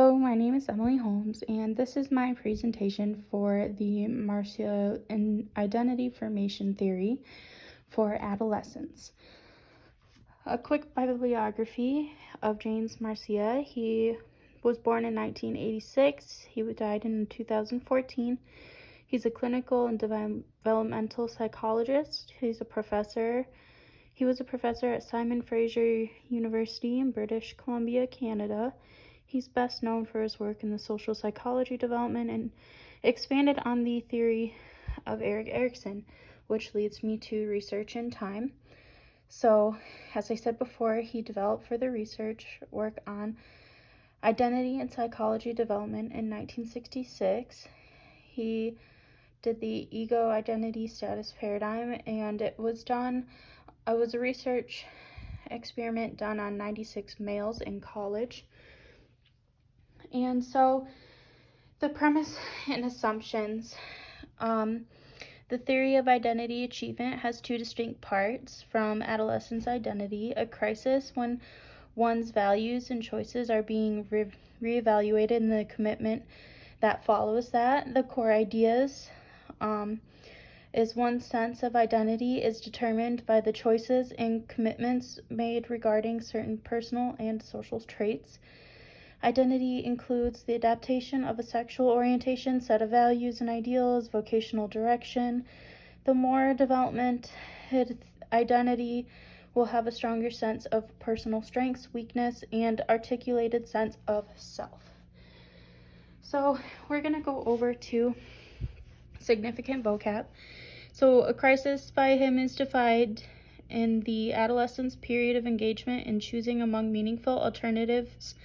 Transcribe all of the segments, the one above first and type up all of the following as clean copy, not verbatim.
Hello, my name is Emily Holmes, and this is my presentation for the Marcia and Identity Formation Theory for Adolescents. A quick bibliography of James Marcia. He was born in 1986. He died in 2014. He's a clinical and developmental psychologist. He was a professor at Simon Fraser University in British Columbia, Canada. He's best known for his work in the social psychology development and expanded on the theory of Erik Erikson, which leads me to research in time. So, as I said before, he developed further research work on identity and psychology development in 1966. He did the ego identity status paradigm, and it was a research experiment done on 96 males in college. And so the premise and assumptions, the theory of identity achievement has two distinct parts from adolescence identity: a crisis when one's values and choices are being reevaluated, and the commitment that follows that. The core ideas is one's sense of identity is determined by the choices and commitments made regarding certain personal and social traits. Identity includes the adaptation of a sexual orientation, set of values and ideals, vocational direction. The more developmented identity will have a stronger sense of personal strengths, weakness, and articulated sense of self. So we're going to go over to significant vocab. So a crisis by him is defined in the adolescence period of engagement in choosing among meaningful alternatives,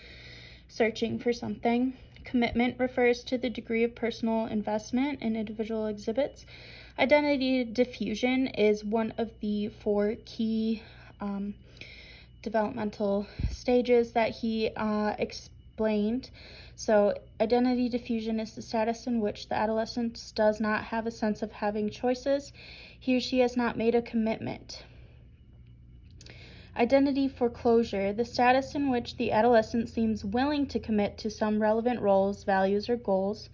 searching for something. Commitment refers to the degree of personal investment an individual exhibits. Identity diffusion is one of the four key developmental stages that he explained. So identity diffusion is the status in which the adolescent does not have a sense of having choices. He or she has not made a commitment. Identity foreclosure, the status in which the adolescent seems willing to commit to some relevant roles, values, or goals.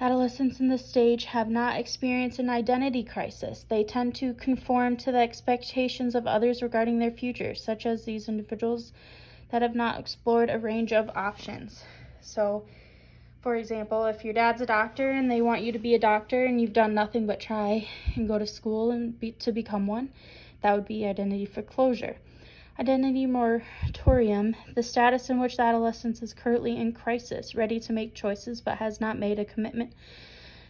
Adolescents in this stage have not experienced an identity crisis. They tend to conform to the expectations of others regarding their future, such as these individuals that have not explored a range of options. So, for example, if your dad's a doctor and they want you to be a doctor and you've done nothing but try and go to school to become one, that would be identity foreclosure. Identity moratorium, the status in which the adolescent is currently in crisis, ready to make choices but has not made a commitment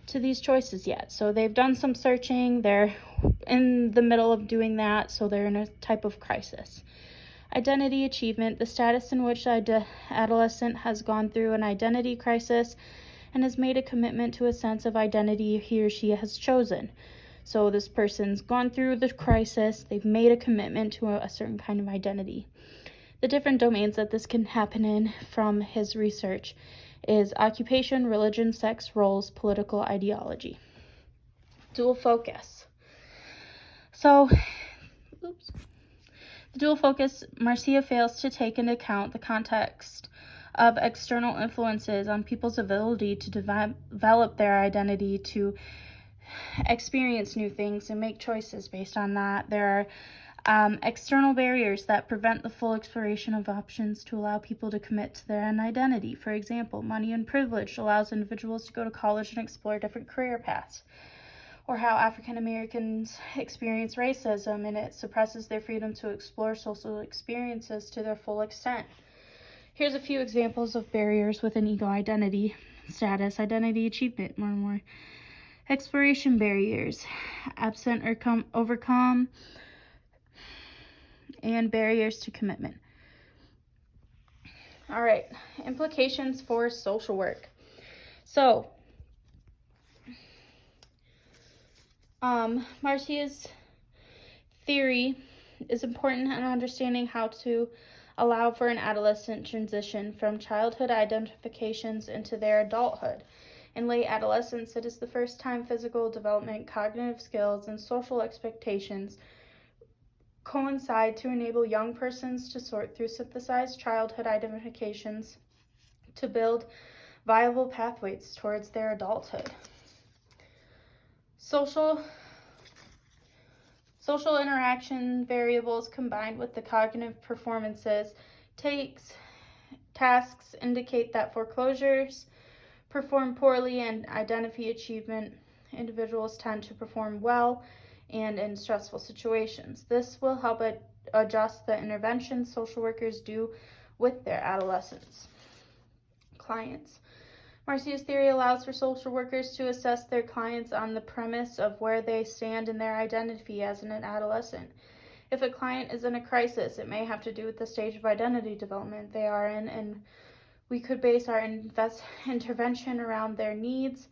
to these choices yet. So they've done some searching, they're in the middle of doing that, so they're in a type of crisis. Identity achievement, the status in which the adolescent has gone through an identity crisis and has made a commitment to a sense of identity he or she has chosen. So this person's gone through the crisis, they've made a commitment to a certain kind of identity. The different domains that this can happen in from his research is occupation, religion, sex, roles, political ideology. Dual focus. So, the dual focus, Marcia fails to take into account the context of external influences on people's ability to develop their identity, to experience new things and make choices based on that. There are external barriers that prevent the full exploration of options to allow people to commit to their own identity. For example, money and privilege allows individuals to go to college and explore different career paths. Or how African Americans experience racism and it suppresses their freedom to explore social experiences to their full extent. Here's a few examples of barriers within ego identity status: identity achievement, more. Exploration barriers, absent or overcome, and barriers to commitment. All right, implications for social work. So, Marcia's theory is important in understanding how to allow for an adolescent transition from childhood identifications into their adulthood. In late adolescence, it is the first time physical development, cognitive skills, and social expectations coincide to enable young persons to sort through synthesized childhood identifications to build viable pathways towards their adulthood. Social interaction variables combined with the cognitive performances tasks indicate that foreclosures perform poorly and identity achievement individuals tend to perform well and in stressful situations. This will help adjust the interventions social workers do with their adolescents. Clients. Marcia's theory allows for social workers to assess their clients on the premise of where they stand in their identity as an adolescent. If a client is in a crisis, it may have to do with the stage of identity development they are in, and we could base our intervention around their needs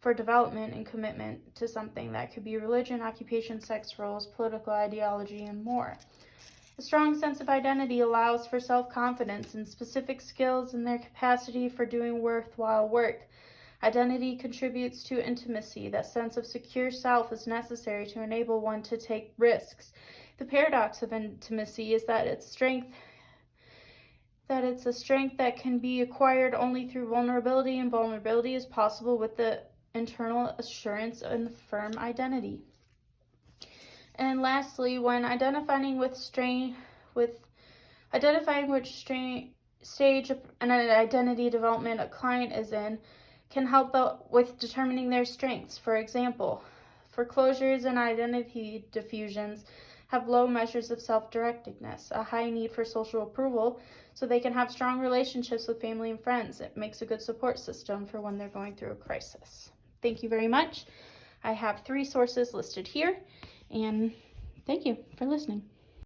for development and commitment to something that could be religion, occupation, sex roles, political ideology, and more. A strong sense of identity allows for self-confidence and specific skills in their capacity for doing worthwhile work. Identity contributes to intimacy. That sense of secure self is necessary to enable one to take risks. The paradox of intimacy is that it's a strength that can be acquired only through vulnerability, and vulnerability is possible with the internal assurance and firm identity. And lastly, when identifying which stage an identity development a client is in can help with determining their strengths. For example, foreclosures and identity diffusions have low measures of self-directedness, a high need for social approval, so they can have strong relationships with family and friends. It makes a good support system for when they're going through a crisis. Thank you very much. I have 3 sources listed here, and thank you for listening.